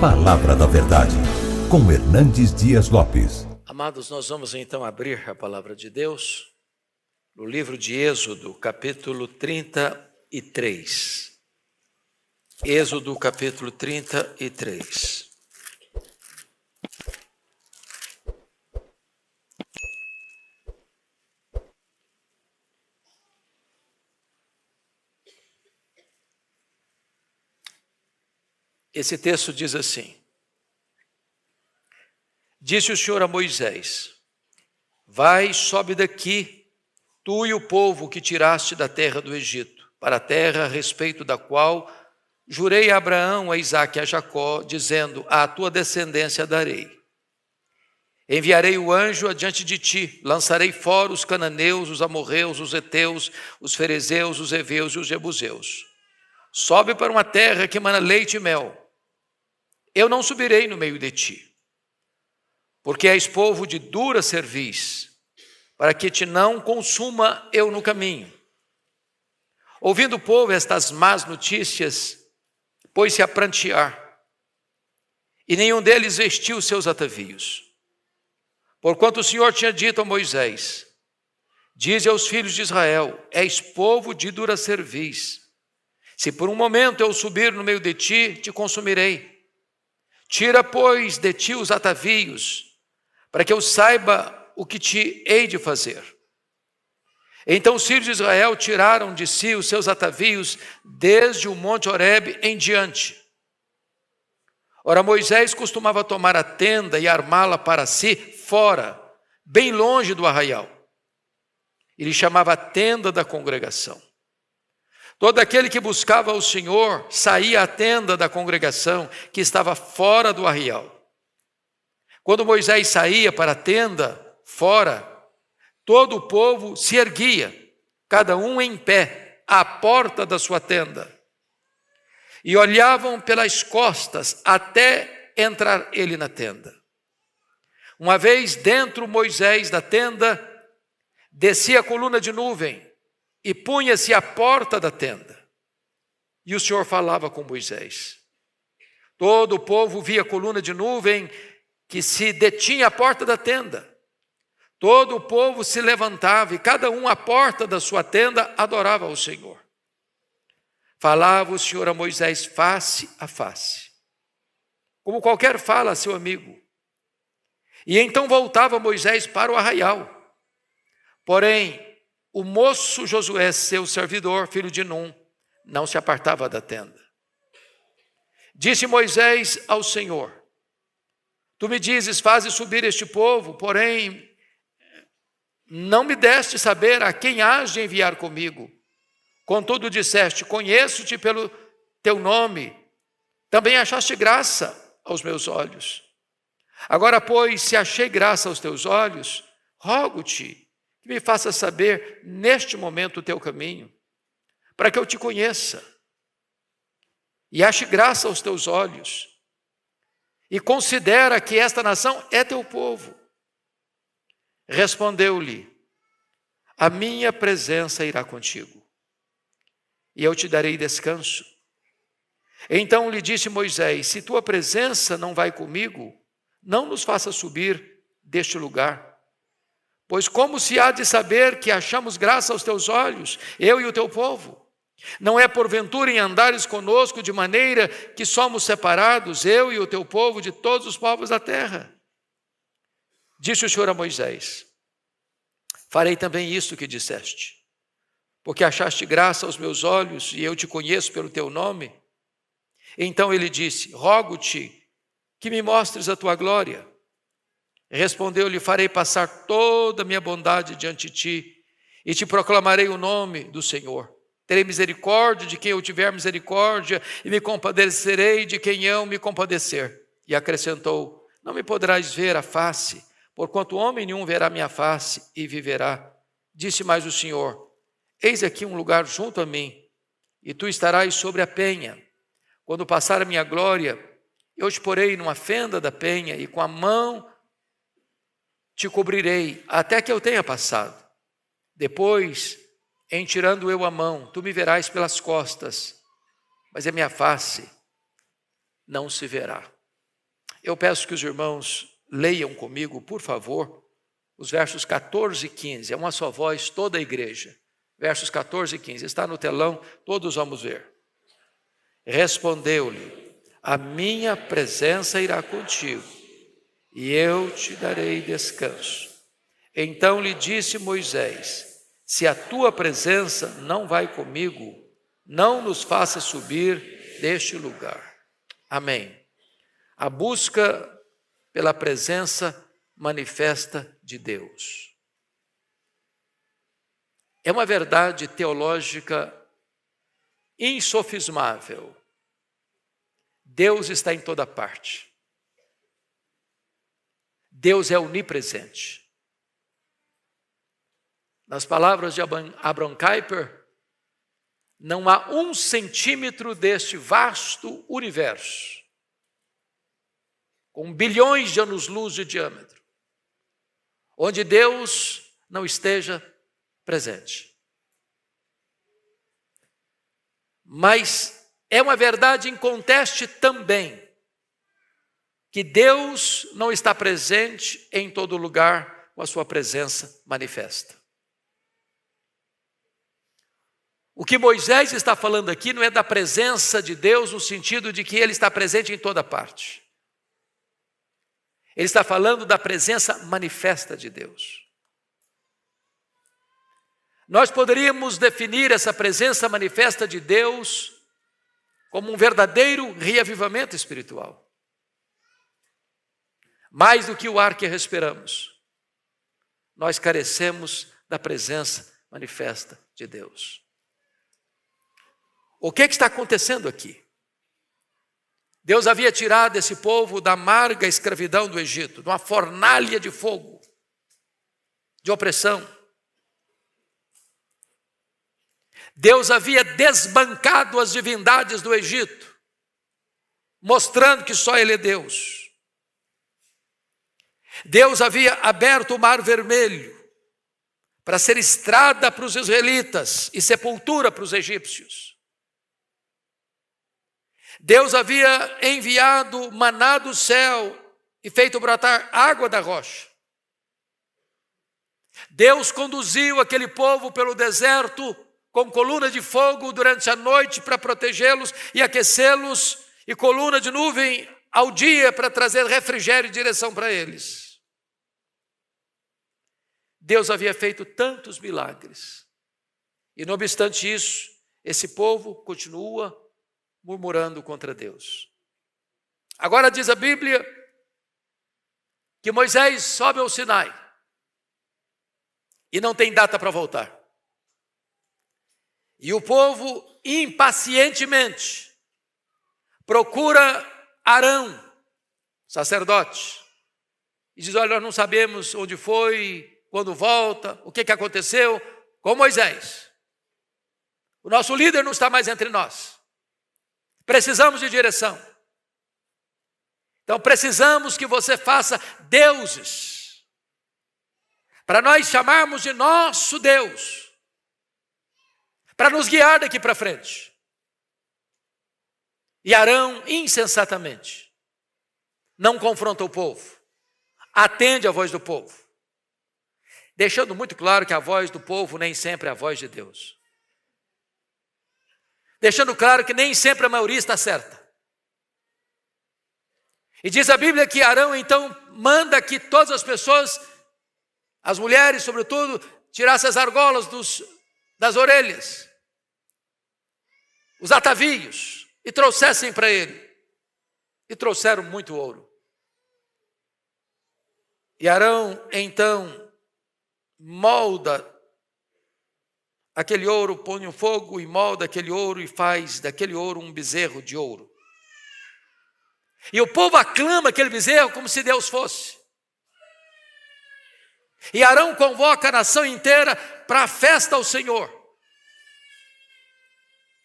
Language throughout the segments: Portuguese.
Palavra da Verdade, com Hernandes Dias Lopes. Amados, nós vamos então abrir a palavra de Deus no livro de Êxodo, capítulo 33. Êxodo, capítulo 33. Esse texto diz assim: Disse o Senhor a Moisés: Vai, sobe daqui, tu e o povo que tiraste da terra do Egito, para a terra a respeito da qual jurei a Abraão, a Isaque e a Jacó, dizendo: À tua descendência darei. Enviarei o anjo adiante de ti, lançarei fora os cananeus, os amorreus, os heteus, os ferezeus, os heveus e os jebuseus. Sobe para uma terra que emana leite e mel. Eu não subirei no meio de ti, porque és povo de dura cerviz, para que te não consuma eu no caminho. Ouvindo o povo estas más notícias, pôs-se a prantear, e nenhum deles vestiu os seus atavios. Porquanto o Senhor tinha dito a Moisés: Dize aos filhos de Israel: És povo de dura cerviz. Se por um momento eu subir no meio de ti, te consumirei. Tira, pois, de ti os atavios, para que eu saiba o que te hei de fazer. Então os filhos de Israel tiraram de si os seus atavios desde o monte Horebe em diante. Ora, Moisés costumava tomar a tenda e armá-la para si fora, bem longe do arraial. Ele chamava a tenda da congregação. Todo aquele que buscava o Senhor saía à tenda da congregação que estava fora do arraial. Quando Moisés saía para a tenda fora, todo o povo se erguia, cada um em pé, à porta da sua tenda, e olhavam pelas costas até entrar ele na tenda. Uma vez dentro Moisés da tenda, descia a coluna de nuvem e punha-se à porta da tenda. E o Senhor falava com Moisés. Todo o povo via a coluna de nuvem que se detinha à porta da tenda. Todo o povo se levantava e cada um à porta da sua tenda adorava ao Senhor. Falava o Senhor a Moisés face a face, como qualquer fala a seu amigo. E então voltava Moisés para o arraial. Porém, o moço Josué, seu servidor, filho de Num, não se apartava da tenda. Disse Moisés ao Senhor: Tu me dizes, faze subir este povo, porém, não me deste saber a quem hás de enviar comigo. Contudo disseste: Conheço-te pelo teu nome, também achaste graça aos meus olhos. Agora, pois, se achei graça aos teus olhos, rogo-te que me faça saber neste momento o teu caminho, para que eu te conheça e ache graça aos teus olhos, e considera que esta nação é teu povo. Respondeu-lhe: A minha presença irá contigo, e eu te darei descanso. Então lhe disse Moisés: Se tua presença não vai comigo, não nos faça subir deste lugar. Pois como se há de saber que achamos graça aos teus olhos, eu e o teu povo? Não é porventura em andares conosco de maneira que somos separados, eu e o teu povo, de todos os povos da terra? Disse o Senhor a Moisés: Farei também isto que disseste, porque achaste graça aos meus olhos e eu te conheço pelo teu nome. Então ele disse: Rogo-te que me mostres a tua glória. Respondeu-lhe: Farei passar toda a minha bondade diante de ti, e te proclamarei o nome do Senhor. Terei misericórdia de quem eu tiver misericórdia, e me compadecerei de quem eu me compadecer. E acrescentou: Não me poderás ver a face, porquanto homem nenhum verá minha face e viverá. Disse mais o Senhor: Eis aqui um lugar junto a mim, e tu estarás sobre a penha. Quando passar a minha glória, eu te porei numa fenda da penha, e com a mão te cobrirei até que eu tenha passado. Depois, em tirando eu a mão, tu me verás pelas costas, mas a minha face não se verá. Eu peço que os irmãos leiam comigo, por favor, os versos 14 e 15. É uma só voz, toda a igreja. Versos 14 e 15. Está no telão, todos vamos ver. Respondeu-lhe: a minha presença irá contigo, e eu te darei descanso. Então lhe disse Moisés: se a tua presença não vai comigo, não nos faça subir deste lugar. Amém. A busca pela presença manifesta de Deus. É uma verdade teológica insofismável. Deus está em toda parte. Deus é onipresente. Nas palavras de Abraham Kuyper, não há 1 centímetro deste vasto universo, com bilhões de anos-luz de diâmetro, onde Deus não esteja presente. Mas é uma verdade inconteste também, que Deus não está presente em todo lugar com a sua presença manifesta. O que Moisés está falando aqui não é da presença de Deus no sentido de que Ele está presente em toda parte. Ele está falando da presença manifesta de Deus. Nós poderíamos definir essa presença manifesta de Deus como um verdadeiro reavivamento espiritual. Mais do que o ar que respiramos, nós carecemos da presença manifesta de Deus. O que está acontecendo aqui? Deus havia tirado esse povo da amarga escravidão do Egito, de uma fornalha de fogo, de opressão. Deus havia desbancado as divindades do Egito, mostrando que só Ele é Deus. Deus havia aberto o Mar Vermelho para ser estrada para os israelitas e sepultura para os egípcios. Deus havia enviado maná do céu e feito brotar água da rocha. Deus conduziu aquele povo pelo deserto com coluna de fogo durante a noite para protegê-los e aquecê-los, e coluna de nuvem ao dia para trazer refrigério e direção para eles. Deus havia feito tantos milagres, e não obstante isso, esse povo continua murmurando contra Deus. Agora diz a Bíblia que Moisés sobe ao Sinai e não tem data para voltar. E o povo impacientemente procura Arão, sacerdote, e diz: olha, nós não sabemos onde foi, quando volta, o que aconteceu com Moisés. O nosso líder não está mais entre nós. Precisamos de direção. Então precisamos que você faça deuses, para nós chamarmos de nosso Deus, para nos guiar daqui para frente. E Arão, insensatamente, não confronta o povo, atende a voz do povo, deixando muito claro que a voz do povo nem sempre é a voz de Deus. Deixando claro que nem sempre a maioria está certa. E diz a Bíblia que Arão então manda que todas as pessoas, as mulheres sobretudo, tirassem as argolas das orelhas, os atavios, e trouxessem para ele. E trouxeram muito ouro. E Arão então molda aquele ouro, põe no fogo e molda aquele ouro e faz daquele ouro um bezerro de ouro. E o povo aclama aquele bezerro como se Deus fosse. E Arão convoca a nação inteira para a festa ao Senhor.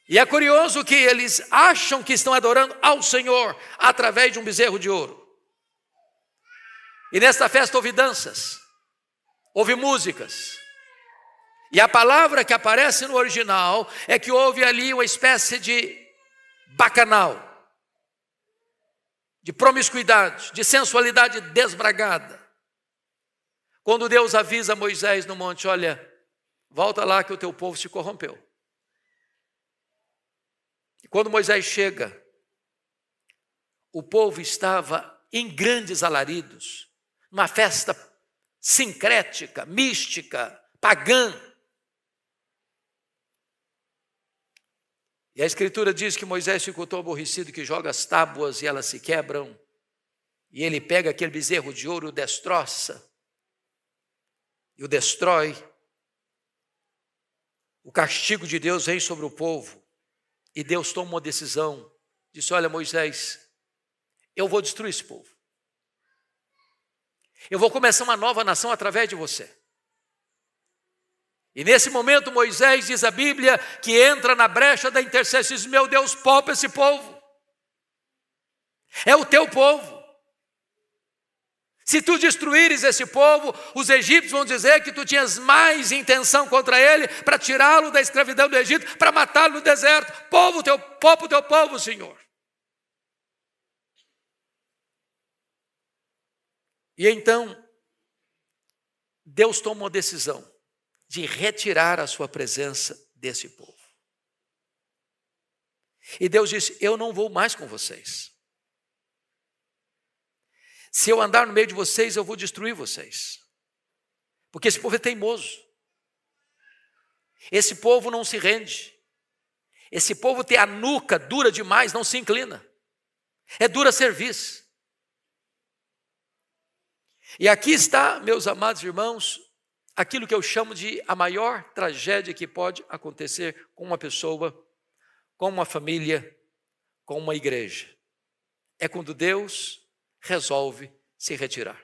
E é curioso que eles acham que estão adorando ao Senhor através de um bezerro de ouro. E nesta festa houve danças, houve músicas. E a palavra que aparece no original é que houve ali uma espécie de bacanal, de promiscuidade, de sensualidade desbragada. Quando Deus avisa Moisés no monte, olha, volta lá que o teu povo se corrompeu. E quando Moisés chega, o povo estava em grandes alaridos, numa festa sincrética, mística, pagã. E a Escritura diz que Moisés ficou tão aborrecido que joga as tábuas e elas se quebram. E ele pega aquele bezerro de ouro, o destroça e o destrói. O castigo de Deus vem sobre o povo. E Deus toma uma decisão. Disse, olha Moisés, eu vou destruir esse povo. Eu vou começar uma nova nação através de você. E nesse momento Moisés, diz a Bíblia, que entra na brecha da intercessão e diz, meu Deus, poupa esse povo. É o teu povo. Se tu destruíres esse povo, os egípcios vão dizer que tu tinhas mais intenção contra ele para tirá-lo da escravidão do Egito, para matá-lo no deserto. Poupa o teu povo, Senhor. E então, Deus toma uma decisão de retirar a sua presença desse povo. E Deus disse, eu não vou mais com vocês. Se eu andar no meio de vocês, eu vou destruir vocês. Porque esse povo é teimoso. Esse povo não se rende. Esse povo tem a nuca dura demais, não se inclina. É dura serviço. E aqui está, meus amados irmãos, aquilo que eu chamo de a maior tragédia que pode acontecer com uma pessoa, com uma família, com uma igreja. É quando Deus resolve se retirar.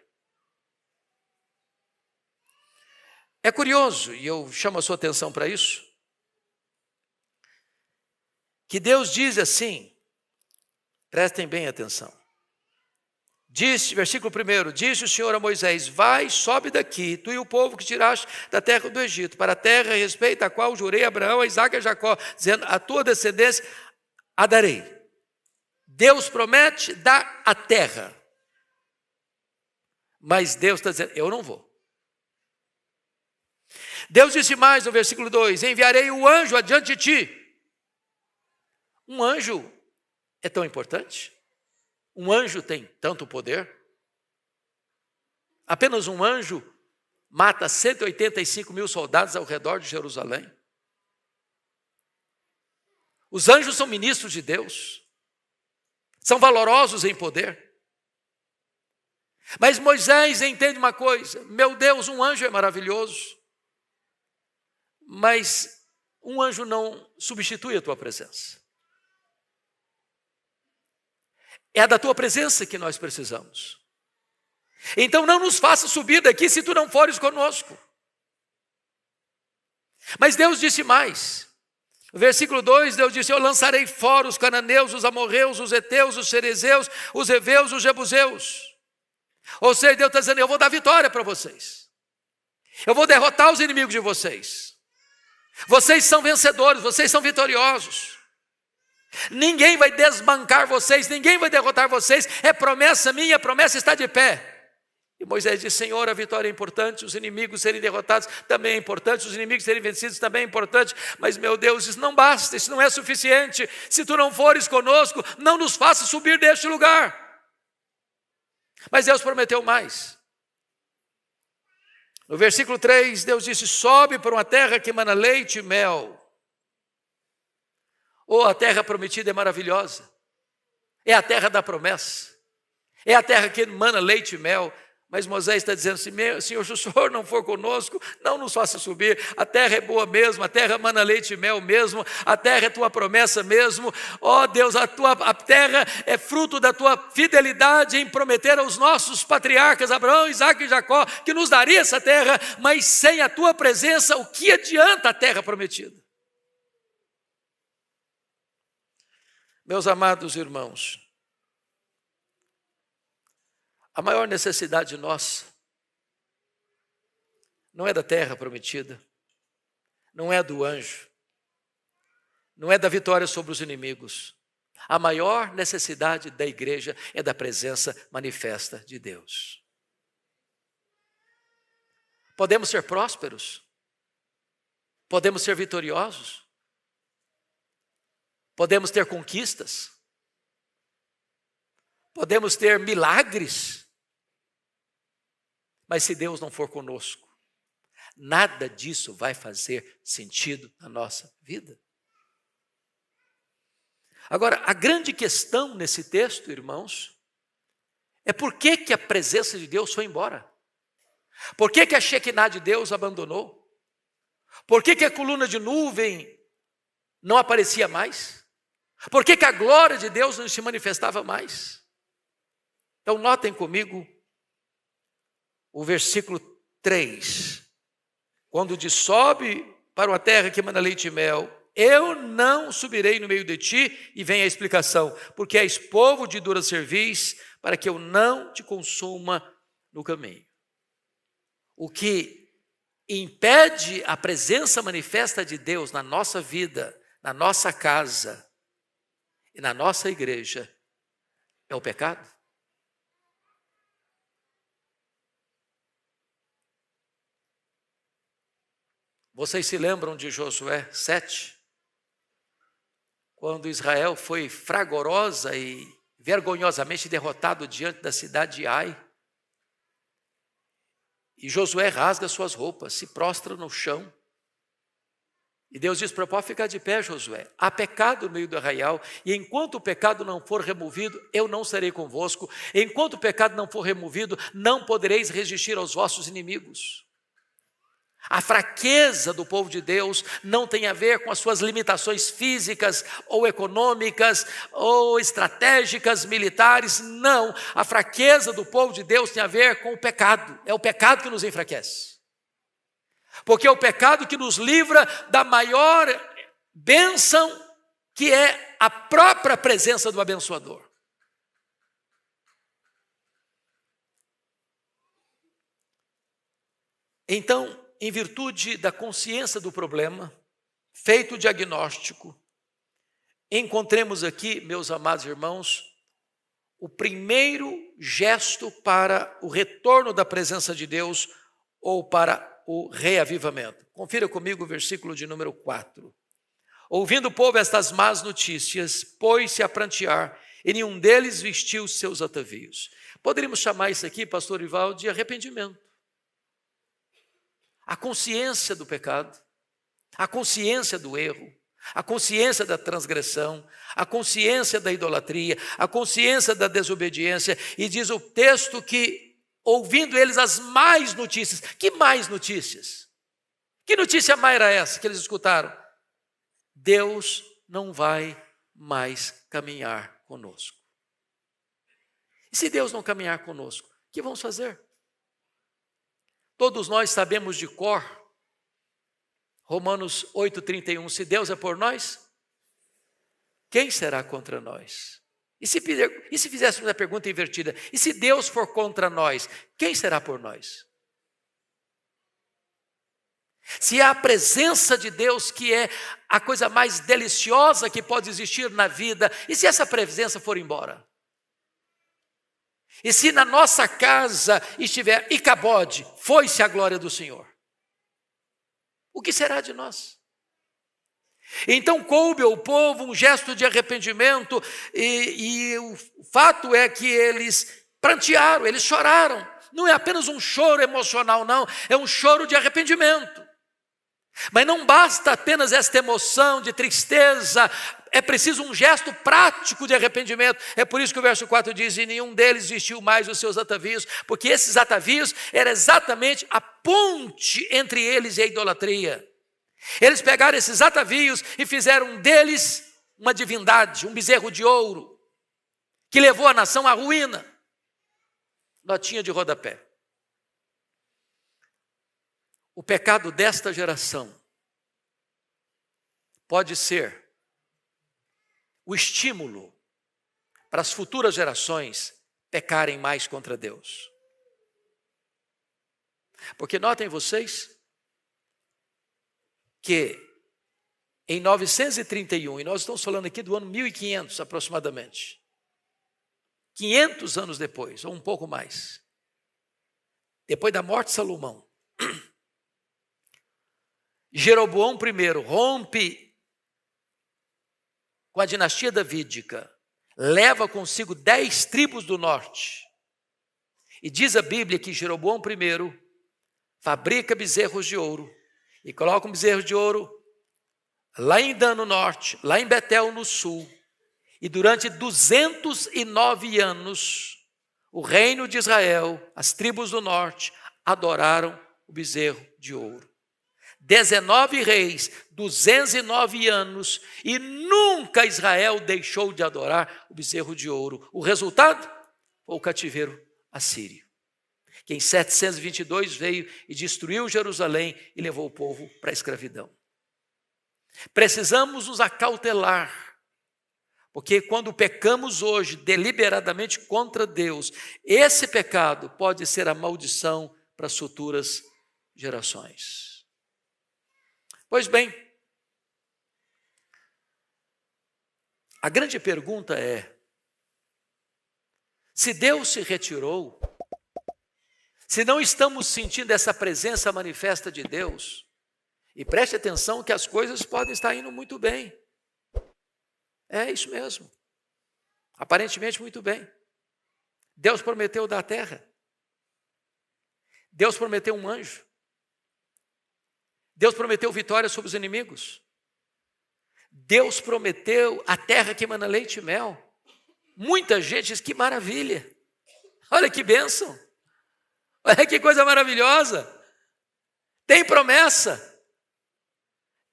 É curioso, e eu chamo a sua atenção para isso, que Deus diz assim, prestem bem atenção. Disse, versículo 1, disse o Senhor a Moisés, vai, sobe daqui, tu e o povo que tiraste da terra do Egito, para a terra a respeito da qual jurei a Abraão, a Isaque e a Jacó, dizendo, a tua descendência a darei. Deus promete dar a terra. Mas Deus está dizendo, eu não vou. Deus disse mais no versículo 2, enviarei o anjo adiante de ti. Um anjo é tão importante? Um anjo tem tanto poder? Apenas um anjo mata 185 mil soldados ao redor de Jerusalém. Os anjos são ministros de Deus. São valorosos em poder. Mas Moisés entende uma coisa. Meu Deus, um anjo é maravilhoso. Mas um anjo não substitui a tua presença. É da tua presença que nós precisamos. Então não nos faça subir daqui se tu não fores conosco. Mas Deus disse mais. No versículo 2, Deus disse, eu lançarei fora os cananeus, os amorreus, os heteus, os ferezeus, os heveus, os jebuseus. Ou seja, Deus está dizendo, eu vou dar vitória para vocês. Eu vou derrotar os inimigos de vocês. Vocês são vencedores, vocês são vitoriosos. Ninguém vai desbancar vocês, ninguém vai derrotar vocês, é promessa minha, a promessa está de pé. E Moisés disse, Senhor, a vitória é importante, os inimigos serem derrotados também é importante, os inimigos serem vencidos também é importante, mas meu Deus, isso não basta, isso não é suficiente, se tu não fores conosco, não nos faça subir deste lugar. Mas Deus prometeu mais. No versículo 3, Deus disse, sobe para uma terra que emana leite e mel. A terra prometida é maravilhosa, é a terra da promessa, é a terra que emana leite e mel, mas Moisés está dizendo assim, Senhor, se o Senhor não for conosco, não nos faça subir, a terra é boa mesmo, a terra emana leite e mel mesmo, a terra é tua promessa mesmo, Deus, a terra é fruto da tua fidelidade em prometer aos nossos patriarcas, Abraão, Isaque e Jacó, que nos daria essa terra, mas sem a tua presença, o que adianta a terra prometida? Meus amados irmãos, a maior necessidade nossa não é da terra prometida, não é do anjo, não é da vitória sobre os inimigos. A maior necessidade da igreja é da presença manifesta de Deus. Podemos ser prósperos, podemos ser vitoriosos, podemos ter conquistas, podemos ter milagres, mas se Deus não for conosco, nada disso vai fazer sentido na nossa vida. Agora, a grande questão nesse texto, irmãos, é por que a presença de Deus foi embora? Por que a Shekinah de Deus abandonou? Por que a coluna de nuvem não aparecia mais? Por que a glória de Deus não se manifestava mais? Então notem comigo o versículo 3. Quando diz, sobe para uma terra que emana leite e mel, eu não subirei no meio de ti, e vem a explicação, porque és povo de dura cerviz, para que eu não te consuma no caminho. O que impede a presença manifesta de Deus na nossa vida, na nossa casa e na nossa igreja é o pecado. Vocês se lembram de Josué 7? Quando Israel foi fragorosa e vergonhosamente derrotado diante da cidade de Ai. E Josué rasga suas roupas, se prostra no chão. E Deus diz para o povo, ficar de pé, Josué. Há pecado no meio do arraial, e enquanto o pecado não for removido, eu não serei convosco. Enquanto o pecado não for removido, não podereis resistir aos vossos inimigos. A fraqueza do povo de Deus não tem a ver com as suas limitações físicas, ou econômicas, ou estratégicas, militares, não. A fraqueza do povo de Deus tem a ver com o pecado. É o pecado que nos enfraquece. Porque é o pecado que nos livra da maior bênção, que é a própria presença do abençoador. Então, em virtude da consciência do problema, feito o diagnóstico, encontremos aqui, meus amados irmãos, o primeiro gesto para o retorno da presença de Deus ou para o reavivamento. Confira comigo o versículo de número 4. Ouvindo o povo estas más notícias, pôs-se a prantear, e nenhum deles vestiu seus atavios. Poderíamos chamar isso aqui, pastor Ivaldo, de arrependimento. A consciência do pecado, a consciência do erro, a consciência da transgressão, a consciência da idolatria, a consciência da desobediência. E diz o texto que, ouvindo eles as más notícias. Que mais notícias? Que notícia má era essa que eles escutaram? Deus não vai mais caminhar conosco. E se Deus não caminhar conosco, o que vamos fazer? Todos nós sabemos de cor, Romanos 8,31, se Deus é por nós, quem será contra nós? E se fizéssemos a pergunta invertida, e se Deus for contra nós, quem será por nós? Se há a presença de Deus, que é a coisa mais deliciosa que pode existir na vida, e se essa presença for embora? E se na nossa casa estiver Icabode, foi-se a glória do Senhor, o que será de nós? Então coube ao povo um gesto de arrependimento, e o fato é que eles prantearam, eles choraram. Não é apenas um choro emocional, não, é um choro de arrependimento. Mas não basta apenas esta emoção de tristeza, é preciso um gesto prático de arrependimento. É por isso que o verso 4 diz, e nenhum deles vestiu mais os seus atavios, porque esses atavios eram exatamente a ponte entre eles e a idolatria. Eles pegaram esses atavios e fizeram deles uma divindade, um bezerro de ouro, que levou a nação à ruína. Notinha de rodapé. O pecado desta geração pode ser o estímulo para as futuras gerações pecarem mais contra Deus. Porque notem vocês que em 931, e nós estamos falando aqui do ano 1500 aproximadamente, 500 anos depois, ou um pouco mais, depois da morte de Salomão, Jeroboão I rompe com a dinastia davídica, leva consigo 10 tribos do norte, e diz a Bíblia que Jeroboão I fabrica bezerros de ouro, e coloca um bezerro de ouro lá em Dan no norte, lá em Betel no sul, e durante 209 anos, o reino de Israel, as tribos do norte, adoraram o bezerro de ouro. 19 reis, 209 anos, e nunca Israel deixou de adorar o bezerro de ouro. O resultado foi o cativeiro assírio, que em 722 veio e destruiu Jerusalém e levou o povo para a escravidão. Precisamos nos acautelar, porque quando pecamos hoje deliberadamente contra Deus, esse pecado pode ser a maldição para as futuras gerações. Pois bem, a grande pergunta é: se Deus se retirou, se não estamos sentindo essa presença manifesta de Deus, e preste atenção que as coisas podem estar indo muito bem. É isso mesmo. Aparentemente muito bem. Deus prometeu dar a terra. Deus prometeu um anjo. Deus prometeu vitória sobre os inimigos. Deus prometeu a terra que emana leite e mel. Muita gente diz: que maravilha. Olha que bênção. Olha que coisa maravilhosa. Tem promessa.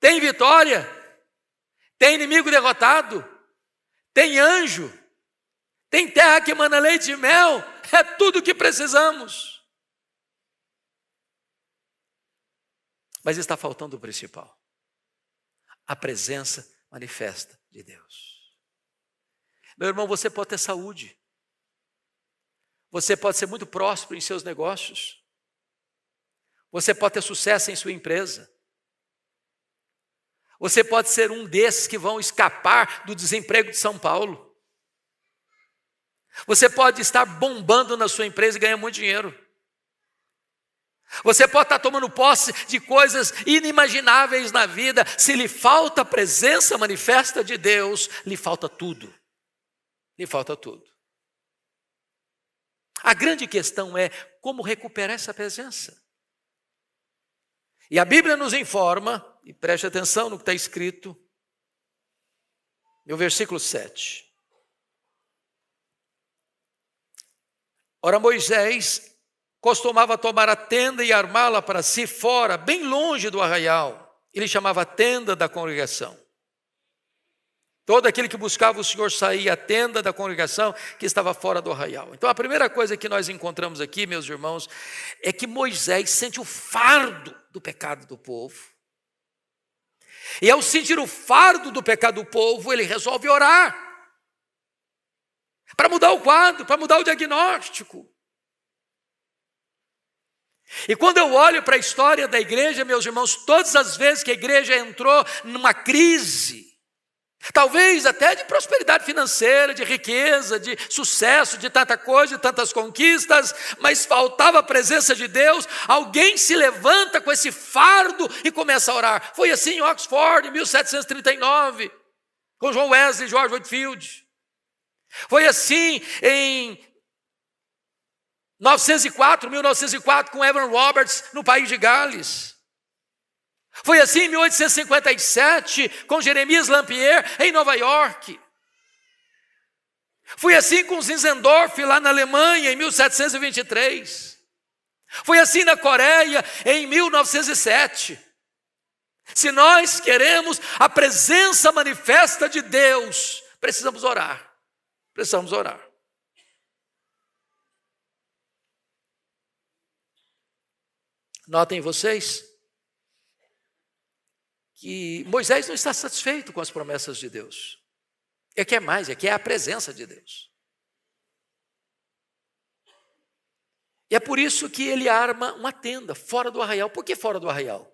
Tem vitória, tem inimigo derrotado, tem anjo, tem terra que emana leite e mel, é tudo o que precisamos. Mas está faltando o principal: a presença manifesta de Deus. Meu irmão, você pode ter saúde, você pode ser muito próspero em seus negócios, você pode ter sucesso em sua empresa, você pode ser um desses que vão escapar do desemprego de São Paulo. Você pode estar bombando na sua empresa e ganhar muito dinheiro. Você pode estar tomando posse de coisas inimagináveis na vida. Se lhe falta a presença manifesta de Deus, lhe falta tudo. Lhe falta tudo. A grande questão é como recuperar essa presença. E a Bíblia nos informa, e preste atenção no que está escrito, no versículo 7. Ora, Moisés costumava tomar a tenda e armá-la para si fora, bem longe do arraial. Ele chamava a tenda da congregação. Todo aquele que buscava o Senhor saía à tenda da congregação que estava fora do arraial. Então a primeira coisa que nós encontramos aqui, meus irmãos, é que Moisés sente o fardo do pecado do povo. E ao sentir o fardo do pecado do povo, ele resolve orar para mudar o quadro, para mudar o diagnóstico. E quando eu olho para a história da igreja, meus irmãos, todas as vezes que a igreja entrou numa crise, talvez até de prosperidade financeira, de riqueza, de sucesso, de tanta coisa, de tantas conquistas, mas faltava a presença de Deus, alguém se levanta com esse fardo e começa a orar. Foi assim em Oxford, em 1739, com John Wesley e George Whitefield. Foi assim em 1904, com Evan Roberts, no país de Gales. Foi assim em 1857, com Jeremias Lampier, em Nova York. Foi assim com Zinzendorf, lá na Alemanha, em 1723. Foi assim na Coreia, em 1907. Se nós queremos a presença manifesta de Deus, precisamos orar. Precisamos orar. Notem vocês que Moisés não está satisfeito com as promessas de Deus. Ele quer mais, ele quer a presença de Deus. E é por isso que ele arma uma tenda fora do arraial. Por que fora do arraial?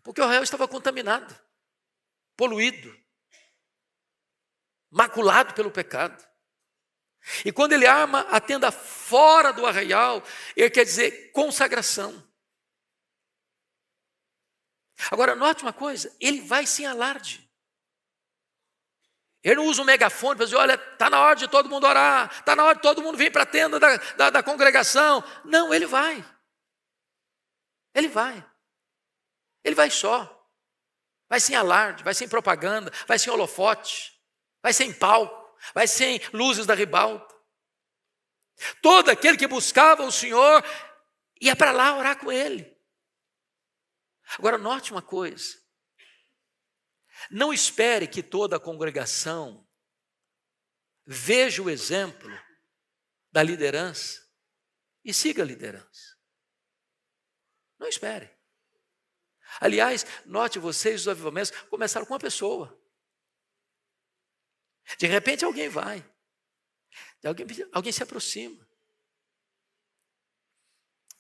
Porque o arraial estava contaminado. poluído, maculado pelo pecado. E quando ele arma a tenda fora do arraial, ele quer dizer consagração. Agora, note uma coisa, ele vai sem alarde. Ele não usa um megafone para dizer, olha, está na hora de todo mundo orar, está na hora de todo mundo vir para a tenda da congregação. Não, ele vai. Ele vai. Ele vai só. Vai sem alarde, vai sem propaganda, vai sem holofote, vai sem palco, vai sem luzes da ribalta. Todo aquele que buscava o Senhor ia para lá orar com ele. Agora, note uma coisa. Não espere que toda a congregação veja o exemplo da liderança e siga a liderança. Não espere. Aliás, note vocês, os avivamentos começaram com uma pessoa. De repente alguém vai. Alguém se aproxima.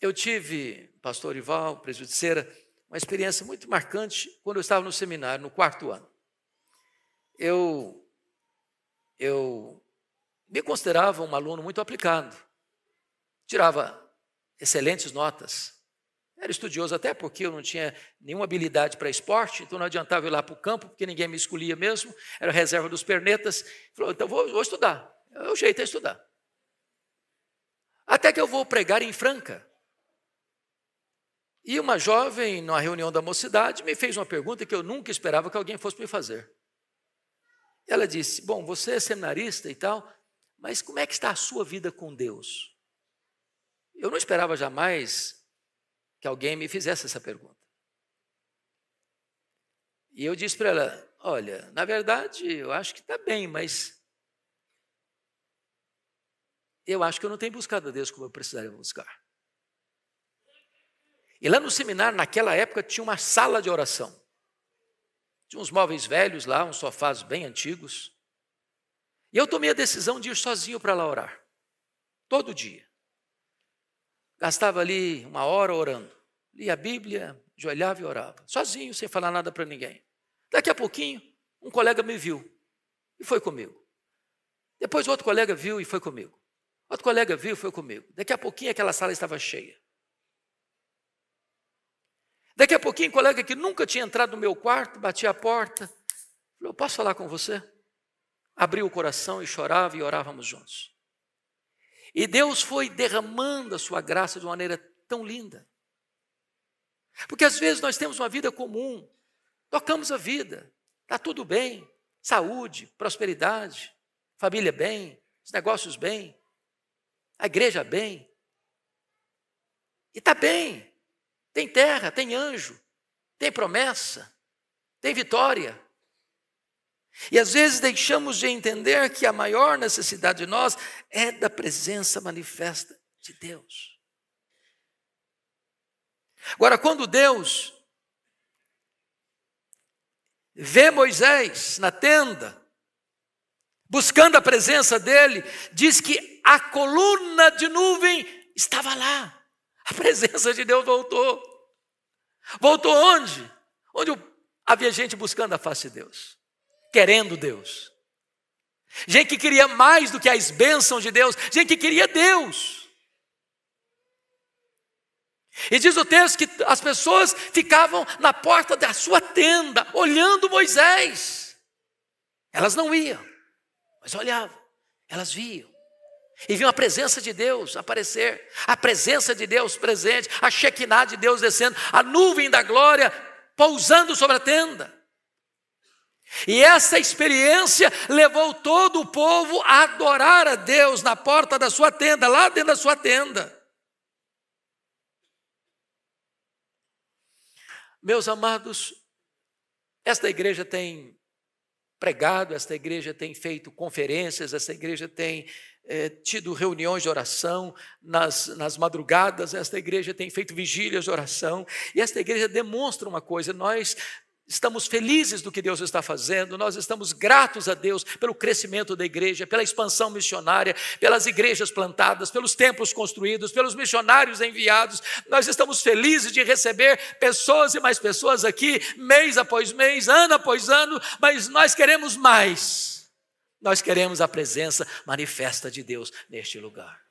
Eu tive, pastor Ival, presbítero, uma experiência muito marcante quando eu estava no seminário, no 4º ano. Eu me considerava um aluno muito aplicado. Tirava excelentes notas. Era estudioso até porque eu não tinha nenhuma habilidade para esporte, então não adiantava eu ir lá para o campo, porque ninguém me escolhia mesmo, era reserva dos pernetas. Falou, então vou estudar, o jeito é estudar. Até que eu vou pregar em Franca. E uma jovem, numa reunião da mocidade, me fez uma pergunta que eu nunca esperava que alguém fosse me fazer. Ela disse, bom, você é seminarista e tal, mas como é que está a sua vida com Deus? Eu não esperava jamais que alguém me fizesse essa pergunta. E eu disse para ela, olha, na verdade, eu acho que está bem, mas eu acho que eu não tenho buscado a Deus como eu precisaria buscar. E lá no seminário, naquela época, tinha uma sala de oração. Tinha uns móveis velhos lá, uns sofás bem antigos. E eu tomei a decisão de ir sozinho para lá orar. Todo dia. Gastava ali 1 hora orando. Lia a Bíblia, ajoelhava e orava. Sozinho, sem falar nada para ninguém. Daqui a pouquinho, um colega me viu e foi comigo. Depois outro colega viu e foi comigo. Outro colega viu e foi comigo. Daqui a pouquinho aquela sala estava cheia. Daqui a pouquinho, um colega que nunca tinha entrado no meu quarto, batia a porta, falou, posso falar com você? Abriu o coração e chorava e orávamos juntos. E Deus foi derramando a sua graça de uma maneira tão linda. Porque às vezes nós temos uma vida comum, tocamos a vida, está tudo bem, saúde, prosperidade, família bem, os negócios bem, a igreja bem. E está bem. Tem terra, tem anjo, tem promessa, tem vitória. E às vezes deixamos de entender que a maior necessidade de nós é da presença manifesta de Deus. Agora, quando Deus vê Moisés na tenda, buscando a presença dele, diz que a coluna de nuvem estava lá. A presença de Deus voltou. Voltou onde? Onde havia gente buscando a face de Deus, querendo Deus. Gente que queria mais do que as bênçãos de Deus, gente que queria Deus. E diz o texto que as pessoas ficavam na porta da sua tenda, olhando Moisés. Elas não iam, mas olhavam, elas viam. E viam a presença de Deus aparecer, a presença de Deus presente, a Shekinah de Deus descendo, a nuvem da glória pousando sobre a tenda. E essa experiência levou todo o povo a adorar a Deus na porta da sua tenda, lá dentro da sua tenda. Meus amados, esta igreja tem pregado, esta igreja tem feito conferências, esta igreja tem tido reuniões de oração nas madrugadas, esta igreja tem feito vigílias de oração, e esta igreja demonstra uma coisa, nós estamos felizes do que Deus está fazendo, nós estamos gratos a Deus pelo crescimento da igreja, pela expansão missionária, pelas igrejas plantadas, pelos templos construídos, pelos missionários enviados. Nós estamos felizes de receber pessoas e mais pessoas aqui, mês após mês, ano após ano, mas nós queremos mais. Nós queremos a presença manifesta de Deus neste lugar.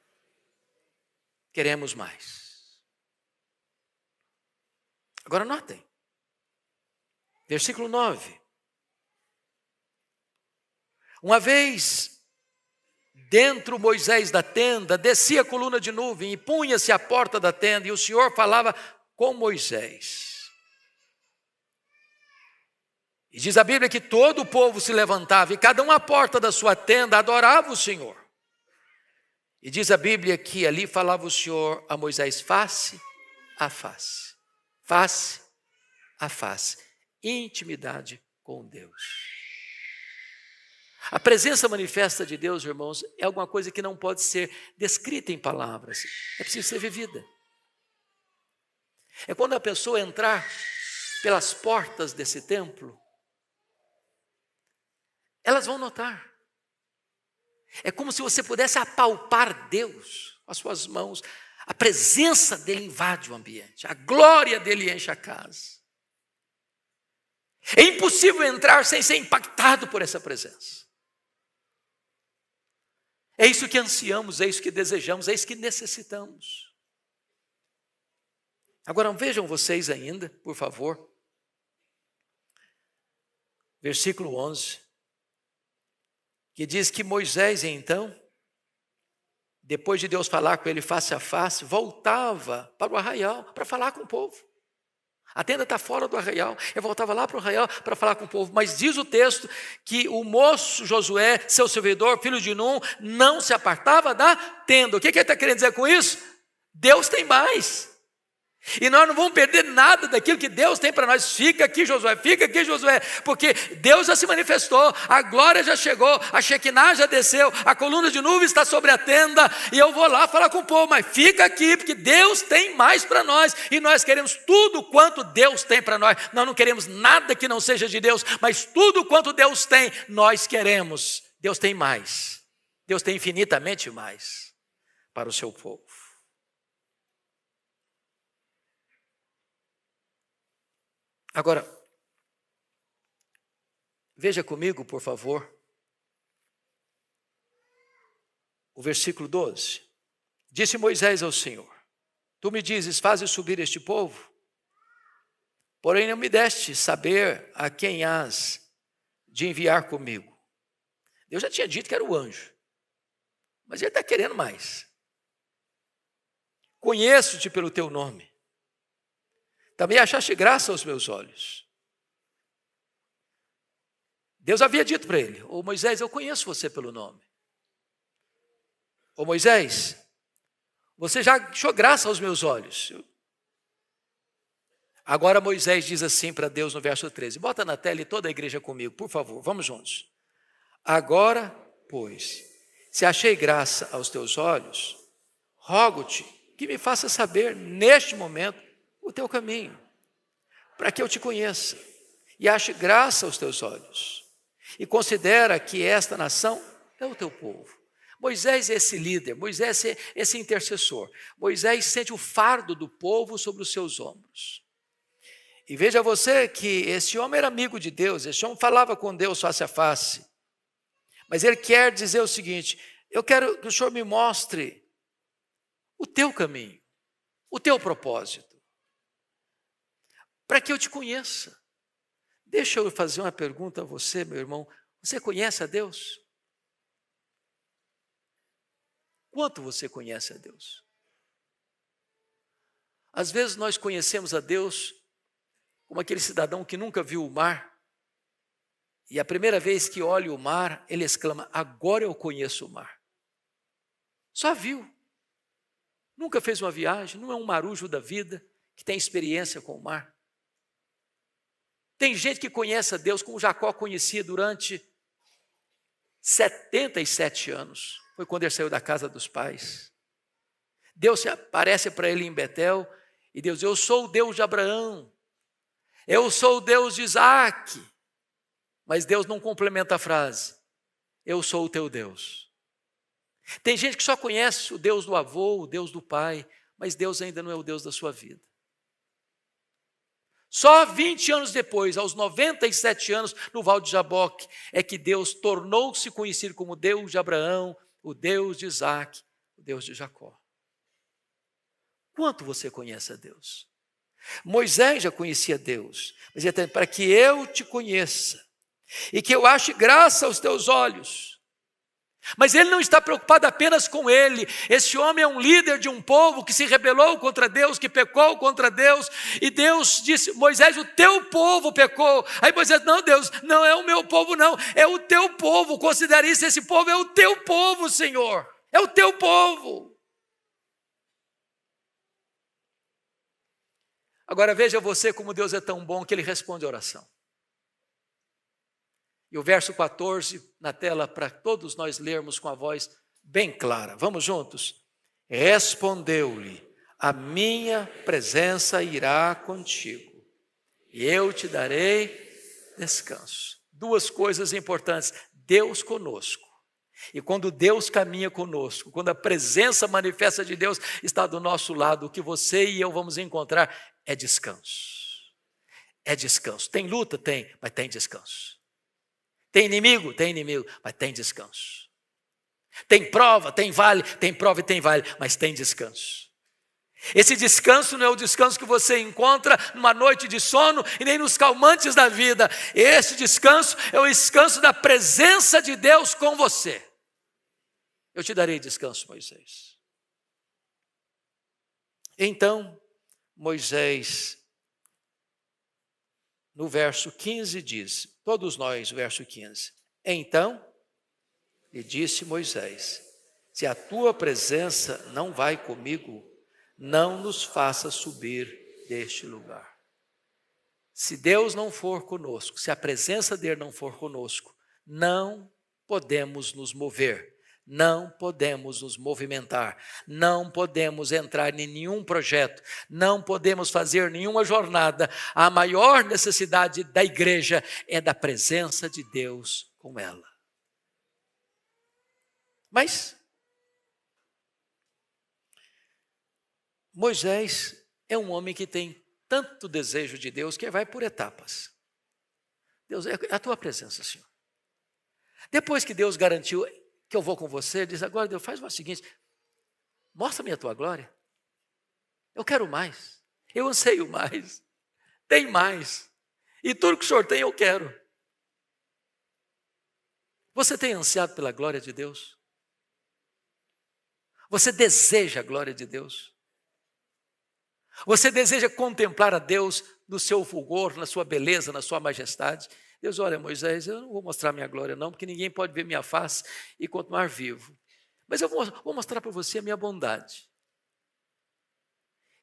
Queremos mais. Agora notem. Versículo 9. Uma vez dentro Moisés da tenda, descia a coluna de nuvem e punha-se à porta da tenda, e o Senhor falava com Moisés. E diz a Bíblia que todo o povo se levantava, e cada um à porta da sua tenda adorava o Senhor. E diz a Bíblia que ali falava o Senhor a Moisés face a face. Face a face. Intimidade com Deus. A presença manifesta de Deus, irmãos, é alguma coisa que não pode ser descrita em palavras. É preciso ser vivida. É quando a pessoa entrar pelas portas desse templo, elas vão notar. É como se você pudesse apalpar Deus com as suas mãos. A presença dele invade o ambiente. A glória dele enche a casa. É impossível entrar sem ser impactado por essa presença. É isso que ansiamos, é isso que desejamos, é isso que necessitamos. Agora vejam vocês ainda, por favor. Versículo 11. Que diz que Moisés, então, depois de Deus falar com ele face a face, voltava para o arraial para falar com o povo. A tenda está fora do arraial. Ele voltava lá para o arraial para falar com o povo. Mas diz o texto que o moço Josué, seu servidor, filho de Num, não se apartava da tenda. O que ele está querendo dizer com isso? Deus tem mais. E nós não vamos perder nada daquilo que Deus tem para nós. Fica aqui, Josué, porque Deus já se manifestou, a glória já chegou, a Shekinah já desceu, a coluna de nuvem está sobre a tenda, e eu vou lá falar com o povo, mas fica aqui, porque Deus tem mais para nós, e nós queremos tudo quanto Deus tem para nós. Nós não queremos nada que não seja de Deus, mas tudo quanto Deus tem, nós queremos. Deus tem mais, Deus tem infinitamente mais para o seu povo. Agora, veja comigo, por favor, o versículo 12. Disse Moisés ao Senhor: Tu me dizes, faze subir este povo, porém não me deste saber a quem hás de enviar comigo. Deus já tinha dito que era o anjo, mas ele está querendo mais. Conheço-te pelo teu nome. Também achaste graça aos meus olhos. Deus havia dito para ele: Ô Moisés, eu conheço você pelo nome. Ô Moisés, você já achou graça aos meus olhos. Agora Moisés diz assim para Deus no verso 13. Bota na tela e toda a igreja comigo, por favor, vamos juntos. Agora, pois, se achei graça aos teus olhos, rogo-te que me faça saber neste momento o teu caminho, para que eu te conheça e ache graça aos teus olhos, e considera que esta nação é o teu povo. Moisés é esse líder, Moisés é esse intercessor. Moisés sente o fardo do povo sobre os seus ombros. E veja você que esse homem era amigo de Deus, esse homem falava com Deus face a face, mas ele quer dizer o seguinte: eu quero que o Senhor me mostre o teu caminho, o teu propósito, para que eu te conheça. Deixa eu fazer uma pergunta a você, meu irmão. Você conhece a Deus? Quanto você conhece a Deus? Às vezes nós conhecemos a Deus como aquele cidadão que nunca viu o mar, e a primeira vez que olha o mar, ele exclama: agora eu conheço o mar. Só viu. Nunca fez uma viagem, não é um marujo da vida que tem experiência com o mar. Tem gente que conhece a Deus como Jacó conhecia durante 77 anos. Foi quando ele saiu da casa dos pais. Deus se aparece para ele em Betel e Deus diz: eu sou o Deus de Abraão. Eu sou o Deus de Isaac. Mas Deus não complementa a frase. Eu sou o teu Deus. Tem gente que só conhece o Deus do avô, o Deus do pai, mas Deus ainda não é o Deus da sua vida. Só 20 anos depois, aos 97 anos, no Val de Jaboque, é que Deus tornou-se conhecido como Deus de Abraão, o Deus de Isaac, o Deus de Jacó. Quanto você conhece a Deus? Moisés já conhecia Deus, mas ele está dizendo, para que eu te conheça e que eu ache graça aos teus olhos. Mas ele não está preocupado apenas com ele. Esse homem é um líder de um povo que se rebelou contra Deus, que pecou contra Deus. E Deus disse, Moisés, o teu povo pecou. Aí Moisés, não Deus, não é o meu povo não, é o teu povo. Considere isso, esse povo é o teu povo, Senhor. É o teu povo. Agora veja você como Deus é tão bom que ele responde a oração. E o verso 14 na tela para todos nós lermos com a voz bem clara. Vamos juntos? Respondeu-lhe, a minha presença irá contigo e eu te darei descanso. Duas coisas importantes, Deus conosco. E quando Deus caminha conosco, quando a presença manifesta de Deus está do nosso lado, o que você e eu vamos encontrar é descanso. É descanso. Tem luta? Tem, mas tem descanso. Tem inimigo? Tem inimigo, mas tem descanso. Tem prova? Tem vale? Tem prova e tem vale, mas tem descanso. Esse descanso não é o descanso que você encontra numa noite de sono e nem nos calmantes da vida. Esse descanso é o descanso da presença de Deus com você. Eu te darei descanso, Moisés. Então, Moisés, no verso 15 diz, todos nós, o verso 15. Então, lhe disse Moisés, se a tua presença não vai comigo, não nos faça subir deste lugar. Se Deus não for conosco, se a presença dele não for conosco, não podemos nos mover, não podemos nos movimentar, não podemos entrar em nenhum projeto, não podemos fazer nenhuma jornada. A maior necessidade da igreja é da presença de Deus com ela. Mas Moisés é um homem que tem tanto desejo de Deus que vai por etapas. Deus, é a tua presença, Senhor. Depois que Deus garantiu que eu vou com você, ele diz, agora Deus, faz o seguinte, mostra-me a tua glória. Eu quero mais, eu anseio mais, tem mais. E tudo que o Senhor tem, eu quero. Você tem ansiado pela glória de Deus? Você deseja a glória de Deus? Você deseja contemplar a Deus no seu fulgor, na sua beleza, na sua majestade? Deus, olha, Moisés, eu não vou mostrar minha glória não, porque ninguém pode ver minha face e continuar vivo. Mas eu vou mostrar para você a minha bondade.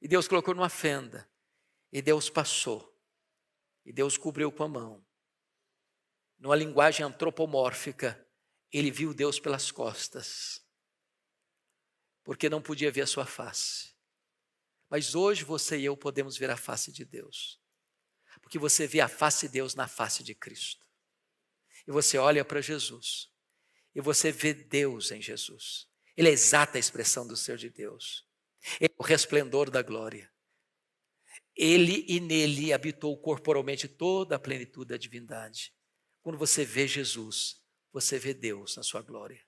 E Deus colocou numa fenda, e Deus passou, e Deus cobriu com a mão. Numa linguagem antropomórfica, ele viu Deus pelas costas, porque não podia ver a sua face. Mas hoje você e eu podemos ver a face de Deus. Porque você vê a face de Deus na face de Cristo. E você olha para Jesus. E você vê Deus em Jesus. Ele é a exata expressão do ser de Deus. Ele é o resplendor da glória. Ele e nele habitou corporalmente toda a plenitude da divindade. Quando você vê Jesus, você vê Deus na sua glória.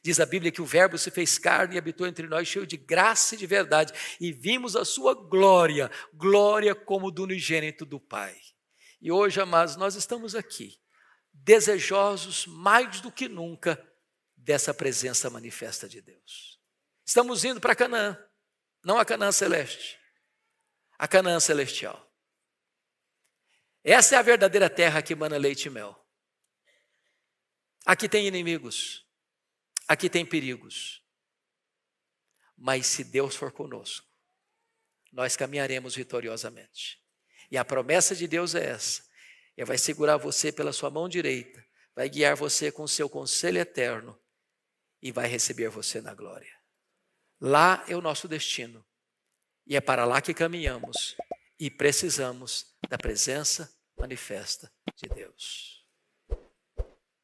Diz a Bíblia que o Verbo se fez carne e habitou entre nós, cheio de graça e de verdade, e vimos a sua glória, glória como do unigênito do Pai. E hoje, amados, nós estamos aqui, desejosos mais do que nunca dessa presença manifesta de Deus. Estamos indo para Canaã, não a Canaã celeste, a Canaã celestial. Essa é a verdadeira terra que emana leite e mel. Aqui tem inimigos. Aqui tem perigos, mas se Deus for conosco, nós caminharemos vitoriosamente. E a promessa de Deus é essa, Ele vai segurar você pela sua mão direita, vai guiar você com o seu conselho eterno e vai receber você na glória. Lá é o nosso destino e é para lá que caminhamos e precisamos da presença manifesta de Deus.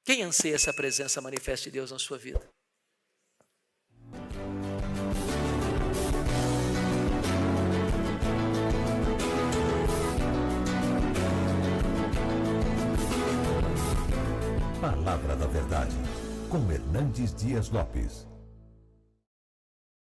Quem anseia essa presença manifesta de Deus na sua vida? Palavra da Verdade, com Hernandes Dias Lopes.